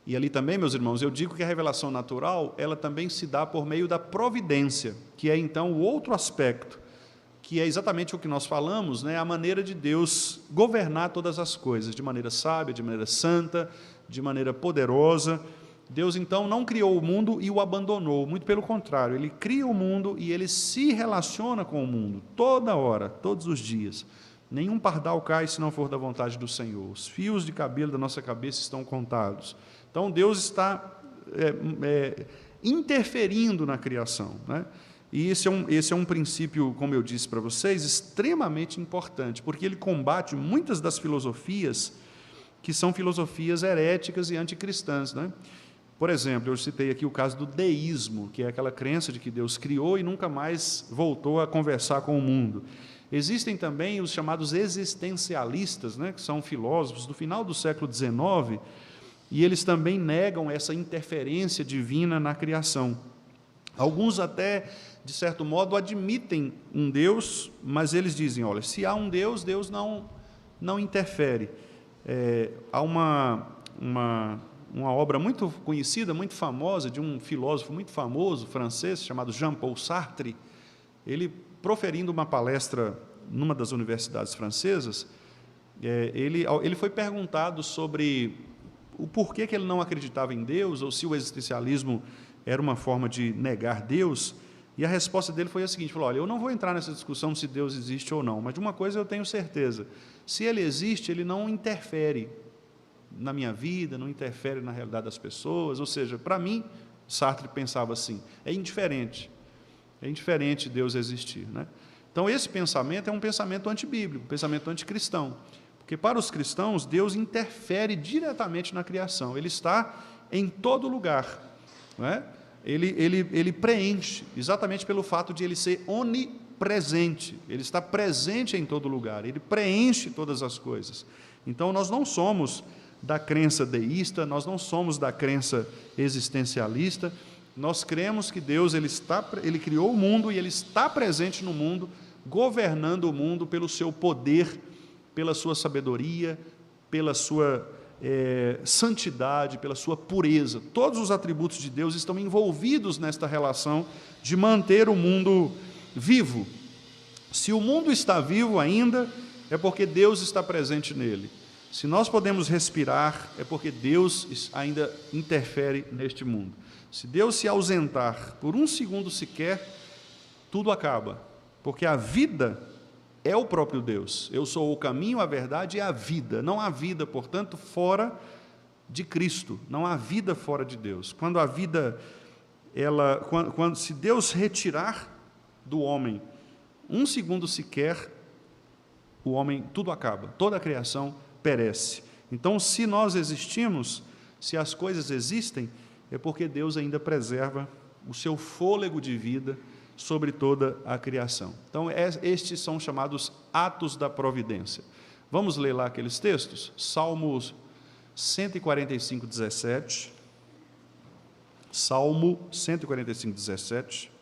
E ali também, meus irmãos, eu digo que a revelação natural, ela também se dá por meio da providência, que é então o outro aspecto, que é exatamente o que nós falamos, né? A maneira de Deus governar todas as coisas, de maneira sábia, de maneira santa, de maneira poderosa. Deus, então, não criou o mundo e o abandonou, muito pelo contrário, Ele cria o mundo e Ele se relaciona com o mundo, toda hora, todos os dias. Nenhum pardal cai se não for da vontade do Senhor. Os fios de cabelo da nossa cabeça estão contados. Então, Deus está interferindo na criação, né? E esse é um princípio, como eu disse para vocês, extremamente importante, porque ele combate muitas das filosofias que são filosofias heréticas e anticristãs, né? Por exemplo, eu citei aqui o caso do deísmo, que é aquela crença de que Deus criou e nunca mais voltou a conversar com o mundo. Existem também os chamados existencialistas, né, que são filósofos do final do século XIX, e eles também negam essa interferência divina na criação. Alguns até, de certo modo, admitem um Deus, mas eles dizem, olha, se há um Deus, Deus não interfere. Há uma obra muito conhecida, muito famosa, de um filósofo muito famoso, francês, chamado Jean-Paul Sartre. Ele, proferindo uma palestra numa das universidades francesas, ele foi perguntado sobre o porquê que ele não acreditava em Deus, ou se o existencialismo era uma forma de negar Deus, e a resposta dele foi a seguinte, falou, olha, eu não vou entrar nessa discussão se Deus existe ou não, mas de uma coisa eu tenho certeza, se ele existe, ele não interfere na minha vida, não interfere na realidade das pessoas, ou seja, para mim, Sartre pensava assim, é indiferente Deus existir, né? Então, esse pensamento é um pensamento antibíblico, um pensamento anticristão, porque para os cristãos, Deus interfere diretamente na criação, Ele está em todo lugar, não é? Ele preenche, exatamente pelo fato de Ele ser onipresente, Ele está presente em todo lugar, Ele preenche todas as coisas. Então, nós não somos da crença deísta, nós não somos da crença existencialista, nós cremos que Deus ele criou o mundo e Ele está presente no mundo, governando o mundo pelo seu poder, pela sua sabedoria, pela sua santidade, pela sua pureza. Todos os atributos de Deus estão envolvidos nesta relação de manter o mundo vivo. Se o mundo está vivo ainda, é porque Deus está presente nele. Se nós podemos respirar, é porque Deus ainda interfere neste mundo. Se Deus se ausentar por um segundo sequer, tudo acaba, porque a vida é o próprio Deus. Eu sou o caminho, a verdade e a vida. Não há vida, portanto, fora de Cristo. Não há vida fora de Deus. Quando a vida, se Deus retirar do homem um segundo sequer, o homem, tudo acaba, toda a criação perece. Então, se nós existimos, se as coisas existem, é porque Deus ainda preserva o seu fôlego de vida sobre toda a criação. Então, estes são chamados atos da providência. Vamos ler lá aqueles textos? Salmos 145, 17. Salmo 145, 17.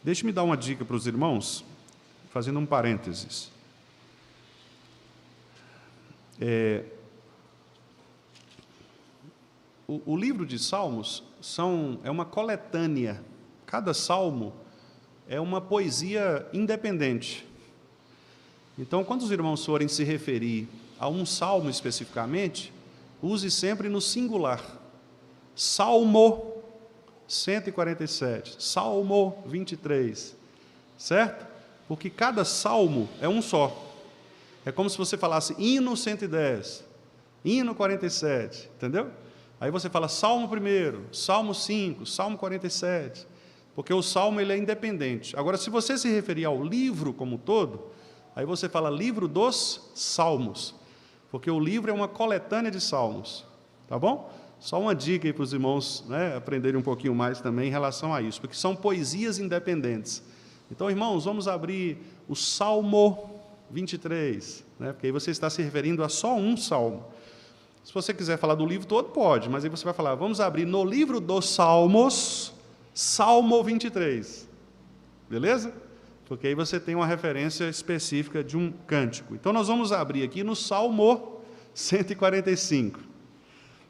Deixe-me dar uma dica para os irmãos, fazendo um parênteses. O livro de Salmos é uma coletânea. Cada salmo é uma poesia independente. Então, quando os irmãos forem se referir a um salmo especificamente, use sempre no singular. Salmo 147, Salmo 23, certo? Porque cada salmo é um só. É como se você falasse hino 110, hino 47, entendeu? Aí você fala Salmo 1, Salmo 5, Salmo 47, porque o salmo ele é independente. Agora, se você se referir ao livro como um todo, aí você fala livro dos salmos, porque o livro é uma coletânea de salmos, tá bom? Só uma dica aí para os irmãos, né, aprenderem um pouquinho mais também em relação a isso, porque são poesias independentes. Então, irmãos, vamos abrir o Salmo 23, né, porque aí você está se referindo a só um salmo. Se você quiser falar do livro todo, pode, mas aí você vai falar, vamos abrir no livro dos Salmos, Salmo 23. Beleza? Porque aí você tem uma referência específica de um cântico. Então nós vamos abrir aqui no Salmo 145,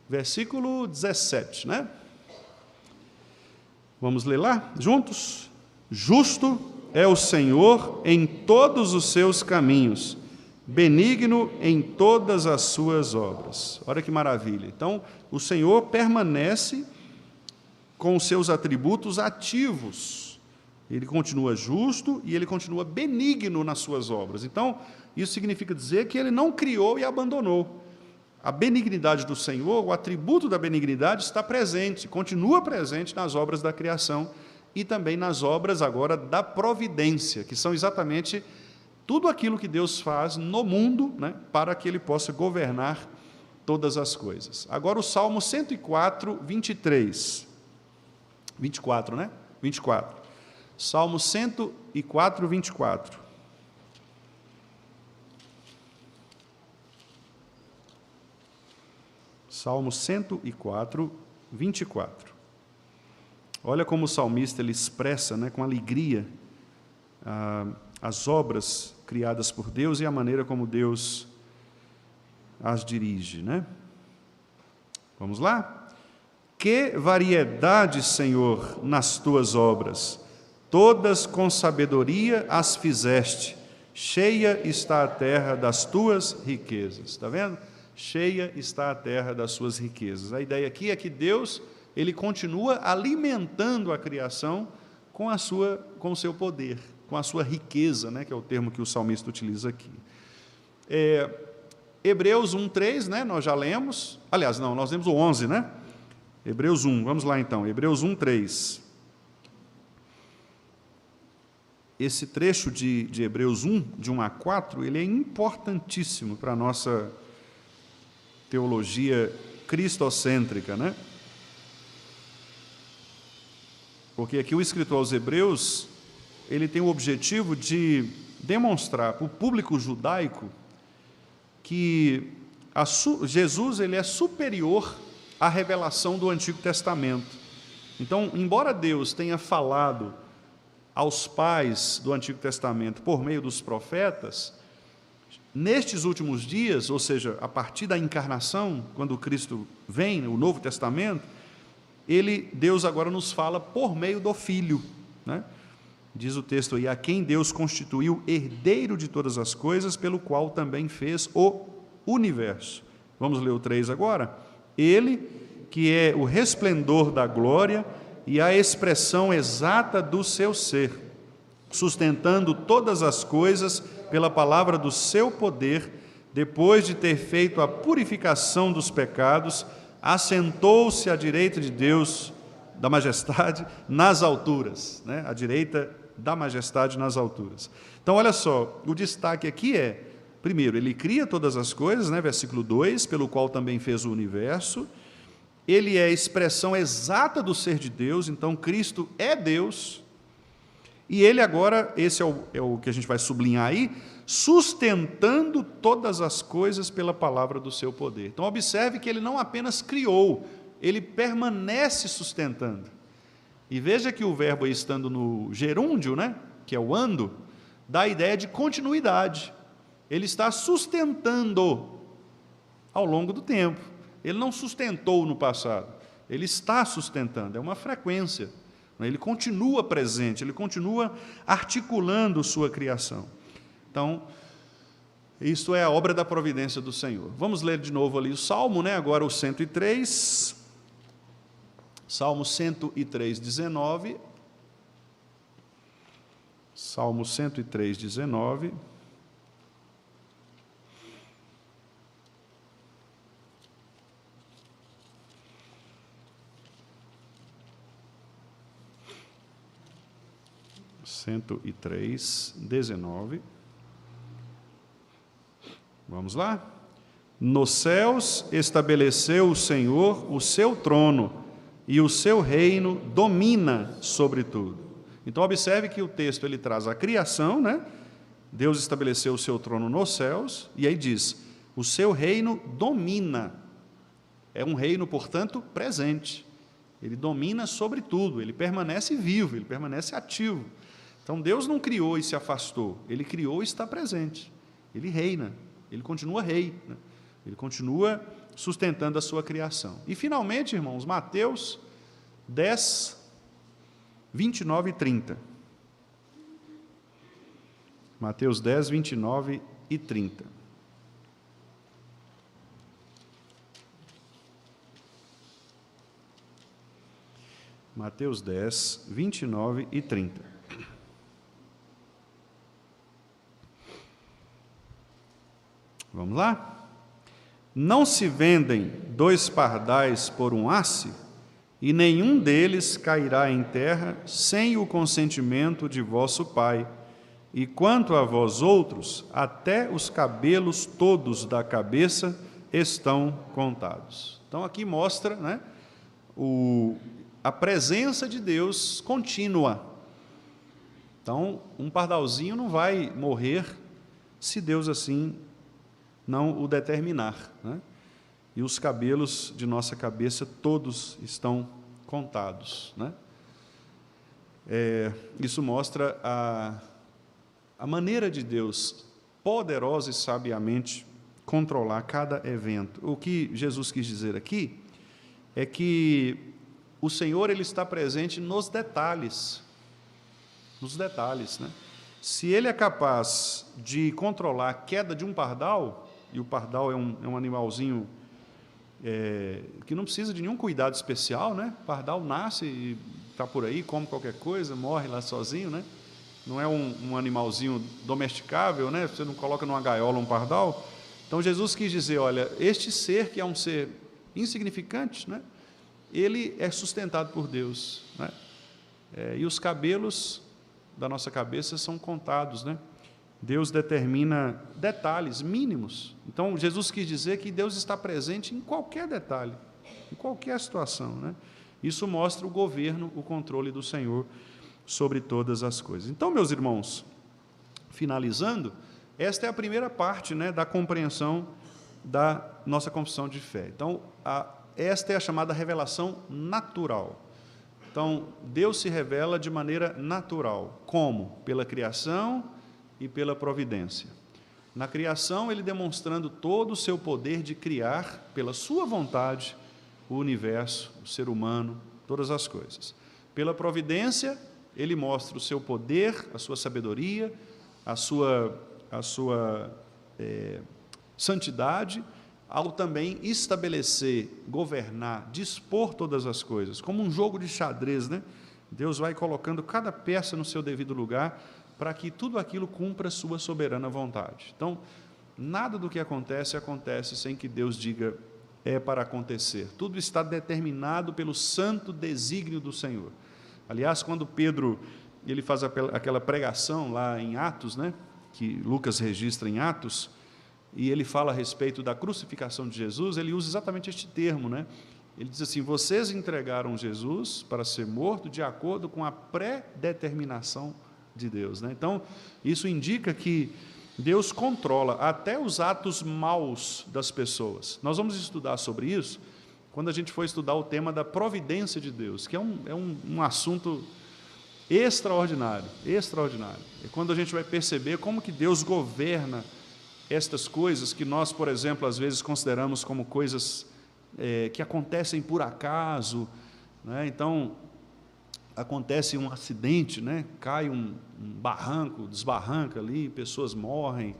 versículo 17, né? Vamos ler lá juntos? Justo é o Senhor em todos os seus caminhos, benigno em todas as suas obras. Olha que maravilha. Então, o Senhor permanece com os seus atributos ativos. Ele continua justo e ele continua benigno nas suas obras. Então, isso significa dizer que ele não criou e abandonou. A benignidade do Senhor, o atributo da benignidade está presente, continua presente nas obras da criação e também nas obras agora da providência, que são exatamente tudo aquilo que Deus faz no mundo, né, para que ele possa governar todas as coisas. Agora o Salmo 104, 23. 24, né? 24. Salmo 104, 24. Salmo 104, 24. Olha como o salmista ele expressa, né, com alegria as obras criadas por Deus e a maneira como Deus as dirige, né? Vamos lá? Que variedade, Senhor, nas tuas obras! Todas com sabedoria as fizeste. Cheia está a terra das tuas riquezas. Está vendo? Cheia está a terra das suas riquezas. A ideia aqui é que Deus, ele continua alimentando a criação com o seu poder, com a sua riqueza, né, que é o termo que o salmista utiliza aqui. Hebreus 1:3, né, nós já lemos. Aliás, não, nós lemos o 11, né? Hebreus 1, vamos lá então. Hebreus 1:3. Esse trecho de Hebreus 1, de 1 a 4, ele é importantíssimo para a nossa teologia cristocêntrica, né? Porque aqui o escritor aos Hebreus, ele tem o objetivo de demonstrar para o público judaico que Jesus ele é superior à revelação do Antigo Testamento. Então, embora Deus tenha falado aos pais do Antigo Testamento por meio dos profetas, nestes últimos dias, ou seja, a partir da encarnação, quando Cristo vem, o Novo Testamento, Deus agora nos fala por meio do Filho, né? Diz o texto aí, a quem Deus constituiu herdeiro de todas as coisas, pelo qual também fez o universo. Vamos ler o 3 agora? Ele, que é o resplendor da glória e a expressão exata do seu ser, sustentando todas as coisas pela palavra do seu poder, depois de ter feito a purificação dos pecados, assentou-se à direita de Deus, da majestade, nas alturas, né? À direita da majestade nas alturas. Então, olha só, o destaque aqui é, primeiro, ele cria todas as coisas, né? Versículo 2, pelo qual também fez o universo. Ele é a expressão exata do ser de Deus, então Cristo é Deus, e ele agora, esse é o que a gente vai sublinhar aí, sustentando todas as coisas pela palavra do seu poder. Então observe que ele não apenas criou, ele permanece sustentando. E veja que o verbo aí estando no gerúndio, né, que é o ando, dá a ideia de continuidade. Ele está sustentando ao longo do tempo. Ele não sustentou no passado, ele está sustentando, é uma frequência. Ele continua presente, ele continua articulando sua criação. Então, isto é a obra da providência do Senhor. Vamos ler de novo ali o Salmo, né? Agora o 103. Salmo 103, 19. Salmo 103, 19. Vamos lá? Nos céus estabeleceu o Senhor o seu trono, e o seu reino domina sobre tudo. Então observe que o texto ele traz a criação, né? Deus estabeleceu o seu trono nos céus, e aí diz, o seu reino domina. É um reino, portanto, presente. Ele domina sobre tudo, ele permanece vivo, ele permanece ativo. Então, Deus não criou e se afastou, ele criou e está presente. Ele reina, ele continua rei, né? Ele continua sustentando a sua criação. E, finalmente, irmãos, Mateus 10, 29 e 30. Mateus 10, 29 e 30. Mateus 10, 29 e 30. Vamos lá? Não se vendem 2 pardais por um asse, e nenhum deles cairá em terra sem o consentimento de vosso Pai. E quanto a vós outros, até os cabelos todos da cabeça estão contados. Então, aqui mostra, né, a presença de Deus contínua. Então, um pardalzinho não vai morrer se Deus assim não o determinar, né? E os cabelos de nossa cabeça todos estão contados, né? Isso mostra a maneira de Deus poderosa e sabiamente controlar cada evento. O que Jesus quis dizer aqui é que o Senhor, ele está presente nos detalhes, né? Se ele é capaz de controlar a queda de um pardal, e o pardal é um animalzinho que não precisa de nenhum cuidado especial, né? O pardal nasce e está por aí, come qualquer coisa, morre lá sozinho, né? Não é um animalzinho domesticável, né? Você não coloca numa gaiola um pardal. Então, Jesus quis dizer, olha, este ser, que é um ser insignificante, né? Ele é sustentado por Deus, né? E os cabelos da nossa cabeça são contados, né? Deus determina detalhes mínimos. Então, Jesus quis dizer que Deus está presente em qualquer detalhe, em qualquer situação, né? Isso mostra o governo, o controle do Senhor sobre todas as coisas. Então, meus irmãos, finalizando, esta é a primeira parte, né, da compreensão da nossa confissão de fé. Então, esta é a chamada revelação natural. Então, Deus se revela de maneira natural. Como? Pela criação e pela providência. Na criação, ele demonstrando todo o seu poder de criar, pela sua vontade, o universo, o ser humano, todas as coisas. Pela providência, ele mostra o seu poder, a sua sabedoria, a sua santidade, ao também estabelecer, governar, dispor todas as coisas, como um jogo de xadrez, né? Deus vai colocando cada peça no seu devido lugar, para que tudo aquilo cumpra a sua soberana vontade. Então, nada do que acontece sem que Deus diga é para acontecer. Tudo está determinado pelo santo desígnio do Senhor. Aliás, quando Pedro ele faz aquela pregação lá em Atos, né, que Lucas registra em Atos, e ele fala a respeito da crucificação de Jesus, ele usa exatamente este termo, né? Ele diz assim, vocês entregaram Jesus para ser morto de acordo com a pré-determinação de Deus, né? Então, isso indica que Deus controla até os atos maus das pessoas. Nós vamos estudar sobre isso quando a gente for estudar o tema da providência de Deus, que é um assunto extraordinário, extraordinário. É quando a gente vai perceber como que Deus governa estas coisas que nós, por exemplo, às vezes consideramos como coisas que acontecem por acaso, né? Então, acontece um acidente, né? Cai um barranco, desbarranca ali, pessoas morrem,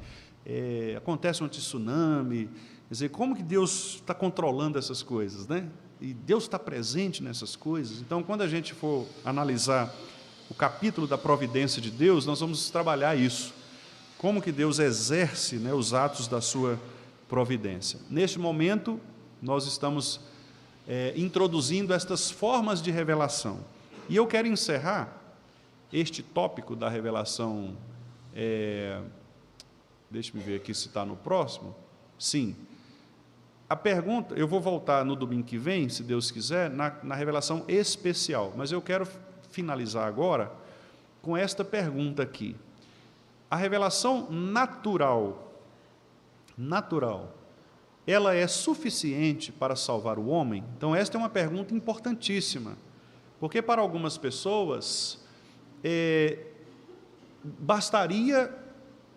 acontece um tsunami. Quer dizer, como que Deus está controlando essas coisas, né? E Deus está presente nessas coisas. Então, quando a gente for analisar o capítulo da providência de Deus, nós vamos trabalhar isso. Como que Deus exerce, né, os atos da sua providência. Neste momento, nós estamos introduzindo estas formas de revelação. E eu quero encerrar este tópico da revelação, deixa-me ver aqui se está no próximo. Sim. A pergunta, eu vou voltar no domingo que vem, se Deus quiser, na revelação especial, mas eu quero finalizar agora com esta pergunta aqui. A revelação natural, ela é suficiente para salvar o homem? Então, esta é uma pergunta importantíssima, porque para algumas pessoas, bastaria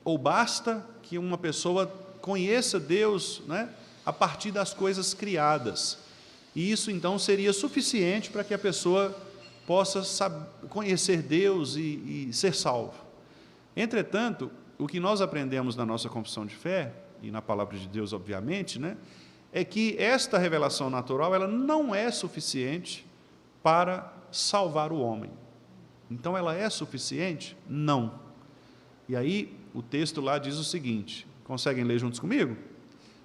ou basta que uma pessoa conheça Deus, né, a partir das coisas criadas, e isso então seria suficiente para que a pessoa possa conhecer Deus e ser salvo. Entretanto, o que nós aprendemos na nossa confissão de fé, e na palavra de Deus, obviamente, né, é que esta revelação natural ela não é suficiente para salvar o homem. Então, ela é suficiente? Não. E aí, o texto lá diz o seguinte, conseguem ler juntos comigo?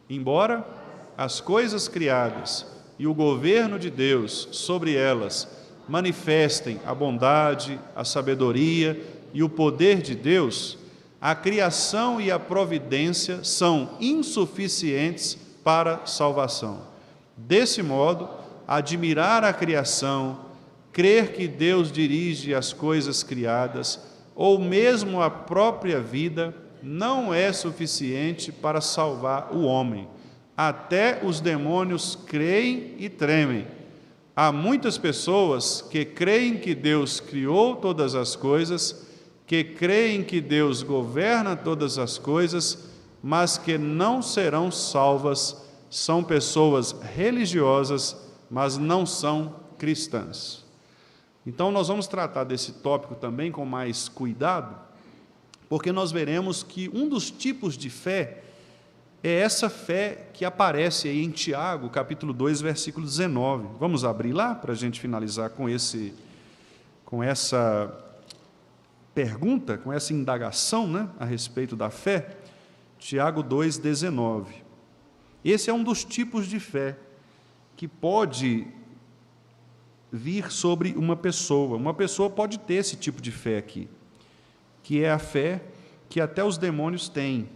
Embora as coisas criadas e o governo de Deus sobre elas manifestem a bondade, a sabedoria e o poder de Deus, a criação e a providência são insuficientes para salvação. Desse modo, admirar a criação, crer que Deus dirige as coisas criadas, ou mesmo a própria vida, não é suficiente para salvar o homem. Até os demônios creem e tremem. Há muitas pessoas que creem que Deus criou todas as coisas, que creem que Deus governa todas as coisas, mas que não serão salvas. São pessoas religiosas, mas não são cristãs. Então, nós vamos tratar desse tópico também com mais cuidado, porque nós veremos que um dos tipos de fé é essa fé que aparece aí em Tiago, capítulo 2, versículo 19. Vamos abrir lá para a gente finalizar com essa pergunta, com essa indagação, né, a respeito da fé. Tiago 2, 19. Esse é um dos tipos de fé que pode vir sobre uma pessoa. Uma pessoa pode ter esse tipo de fé aqui, que é a fé que até os demônios têm.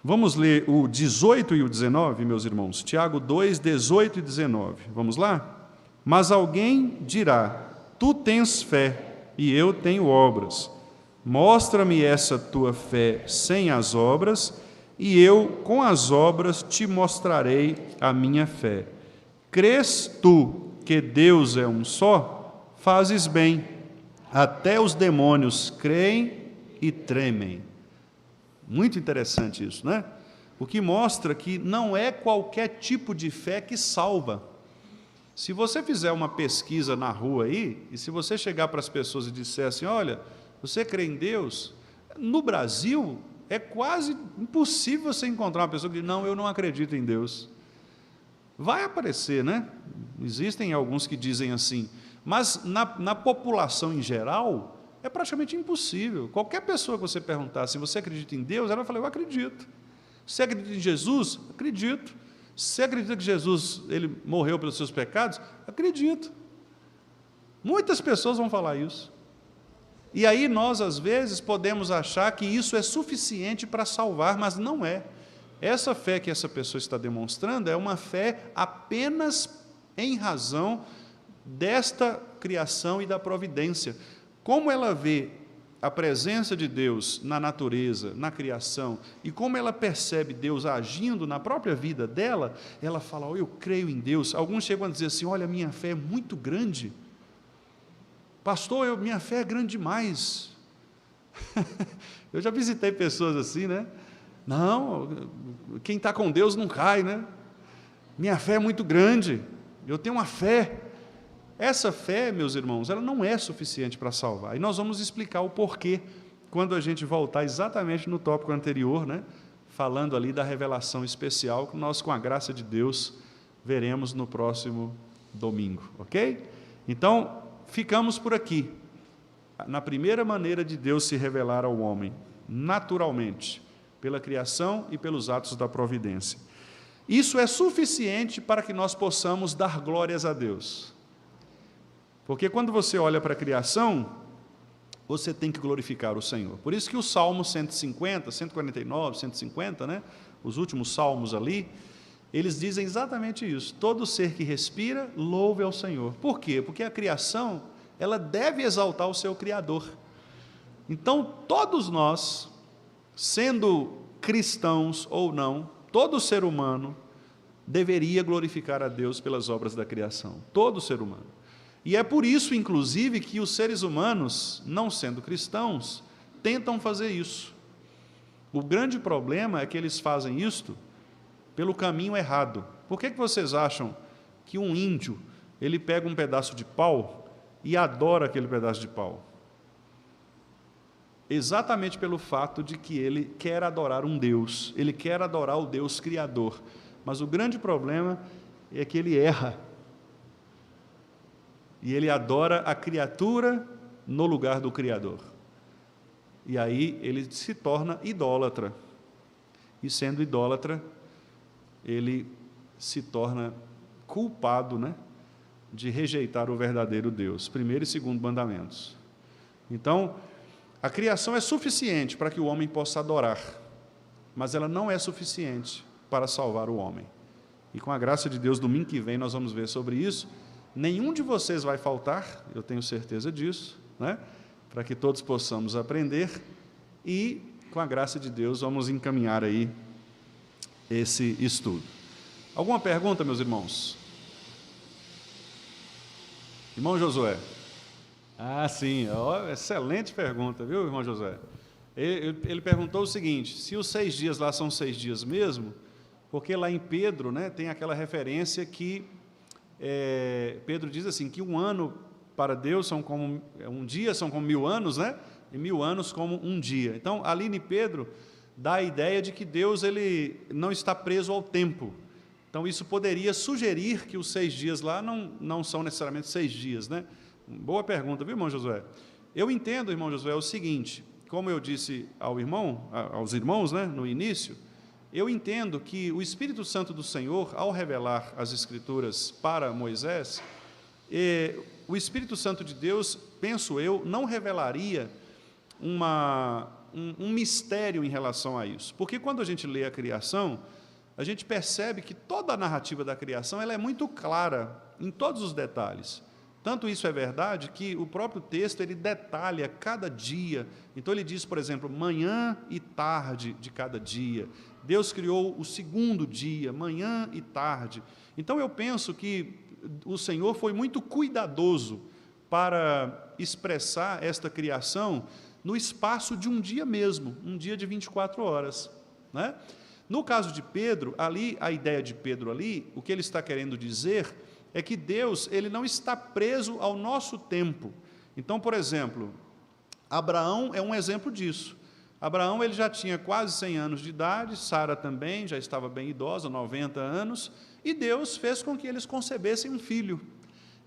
Vamos ler o 18 e o 19, meus irmãos? Tiago 2, 18 e 19. Vamos lá? Mas alguém dirá, tu tens fé e eu tenho obras. Mostra-me essa tua fé sem as obras, e eu, com as obras, te mostrarei a minha fé. Crês tu que Deus é um só? Fazes bem. Até os demônios creem e tremem. Muito interessante isso, né? O que mostra que não é qualquer tipo de fé que salva. Se você fizer uma pesquisa na rua aí, e se você chegar para as pessoas e disser assim, olha, você crê em Deus? No Brasil, é quase impossível você encontrar uma pessoa que diz, não, eu não acredito em Deus. Vai aparecer, né? Existem alguns que dizem assim, mas na população em geral, é praticamente impossível. Qualquer pessoa que você perguntar se você acredita em Deus, ela vai falar, eu acredito. Você acredita em Jesus? Acredito. Você acredita que Jesus ele morreu pelos seus pecados? Acredito. Muitas pessoas vão falar isso. E aí nós, às vezes, podemos achar que isso é suficiente para salvar, mas não é. Essa fé que essa pessoa está demonstrando é uma fé apenas em razão desta criação e da providência. Como ela vê a presença de Deus na natureza, na criação, e como ela percebe Deus agindo na própria vida dela, ela fala, eu creio em Deus. Alguns chegam a dizer assim, olha, minha fé é muito grande. Pastor, minha fé é grande demais. Eu já visitei pessoas assim, né? Não, quem está com Deus não cai, né? Minha fé é muito grande, eu tenho uma fé. Essa fé, meus irmãos, ela não é suficiente para salvar. E nós vamos explicar o porquê, quando a gente voltar exatamente no tópico anterior, né? Falando ali da revelação especial, que nós, com a graça de Deus, veremos no próximo domingo, ok? Então, ficamos por aqui, na primeira maneira de Deus se revelar ao homem, naturalmente, pela criação e pelos atos da providência. Isso é suficiente para que nós possamos dar glórias a Deus. Porque quando você olha para a criação, você tem que glorificar o Senhor. Por isso que o Salmo 150, 149, 150, né, os últimos salmos ali, eles dizem exatamente isso. Todo ser que respira, louve ao Senhor. Por quê? Porque a criação, ela deve exaltar o seu Criador. Então, todos nós, sendo cristãos ou não, todo ser humano deveria glorificar a Deus pelas obras da criação. Todo ser humano. E é por isso, inclusive, que os seres humanos, não sendo cristãos, tentam fazer isso. O grande problema é que eles fazem isto pelo caminho errado. Por que vocês acham que um índio, ele pega um pedaço de pau e adora aquele pedaço de pau? Exatamente pelo fato de que ele quer adorar um Deus, ele quer adorar o Deus Criador. Mas o grande problema é que ele erra. E ele adora a criatura no lugar do Criador. E aí ele se torna idólatra. E sendo idólatra, ele se torna culpado, né, de rejeitar o verdadeiro Deus. Primeiro e segundo mandamentos. Então, a criação é suficiente para que o homem possa adorar, mas ela não é suficiente para salvar o homem. E com a graça de Deus, domingo que vem nós vamos ver sobre isso. Nenhum de vocês vai faltar, eu tenho certeza disso, né? Para que todos possamos aprender e, com a graça de Deus, vamos encaminhar aí esse estudo. Alguma pergunta, meus irmãos? Irmão Josué. Ah, sim, excelente pergunta, viu, irmão Josué? Ele perguntou o seguinte: se os 6 dias lá são 6 dias mesmo, porque lá em Pedro, né, tem aquela referência que Pedro diz assim, que um ano para Deus são como um dia, são como 1000 anos, né? E 1000 anos como um dia. Então, ali em Pedro dá a ideia de que Deus ele não está preso ao tempo. Então, isso poderia sugerir que os 6 dias lá não são necessariamente 6 dias, né? Boa pergunta, viu, irmão Josué? Eu entendo, irmão Josué, o seguinte, como eu disse aos irmãos, né, no início, eu entendo que o Espírito Santo do Senhor, ao revelar as Escrituras para Moisés, o Espírito Santo de Deus, penso eu, não revelaria um mistério em relação a isso. Porque quando a gente lê a criação, a gente percebe que toda a narrativa da criação ela é muito clara em todos os detalhes. Tanto isso é verdade que o próprio texto ele detalha cada dia. Então ele diz, por exemplo, manhã e tarde de cada dia. Deus criou o segundo dia, manhã e tarde. Então eu penso que o Senhor foi muito cuidadoso para expressar esta criação no espaço de um dia mesmo, um dia de 24 horas, né? No caso de Pedro, ali, a ideia de Pedro ali, o que ele está querendo dizer é que Deus ele não está preso ao nosso tempo. Então, por exemplo, Abraão é um exemplo disso. Abraão ele já tinha quase 100 anos de idade, Sara também já estava bem idosa, 90 anos, e Deus fez com que eles concebessem um filho.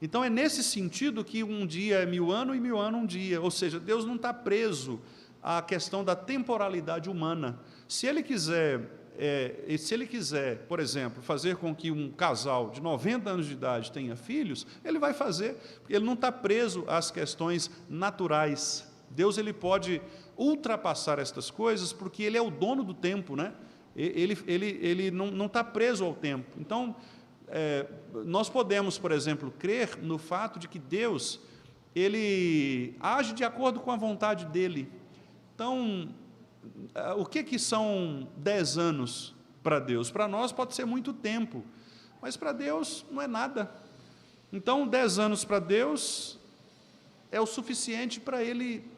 Então, é nesse sentido que um dia é 1000 anos e 1000 anos um dia, ou seja, Deus não está preso à questão da temporalidade humana. Se ele quiser, por exemplo, fazer com que um casal de 90 anos de idade tenha filhos, ele vai fazer, porque ele não está preso às questões naturais. Deus ele pode ultrapassar estas coisas, porque ele é o dono do tempo, né? Ele não está preso ao tempo. Então, nós podemos, por exemplo, crer no fato de que Deus ele age de acordo com a vontade dele. Então, o que são 10 anos para Deus? Para nós pode ser muito tempo, mas para Deus não é nada. Então, 10 anos para Deus é o suficiente para Ele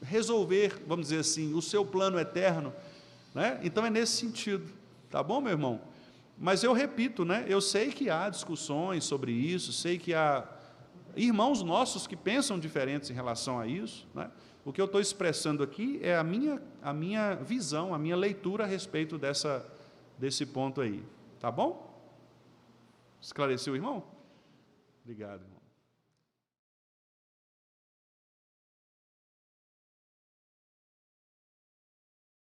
resolver, vamos dizer assim, o seu plano eterno, né? Então, é nesse sentido, tá bom, meu irmão? Mas eu repito, né? Eu sei que há discussões sobre isso, sei que há irmãos nossos que pensam diferentes em relação a isso, né? O que eu estou expressando aqui é a minha visão, a minha leitura a respeito desse ponto aí. Tá bom? Esclareceu, irmão? Obrigado, irmão.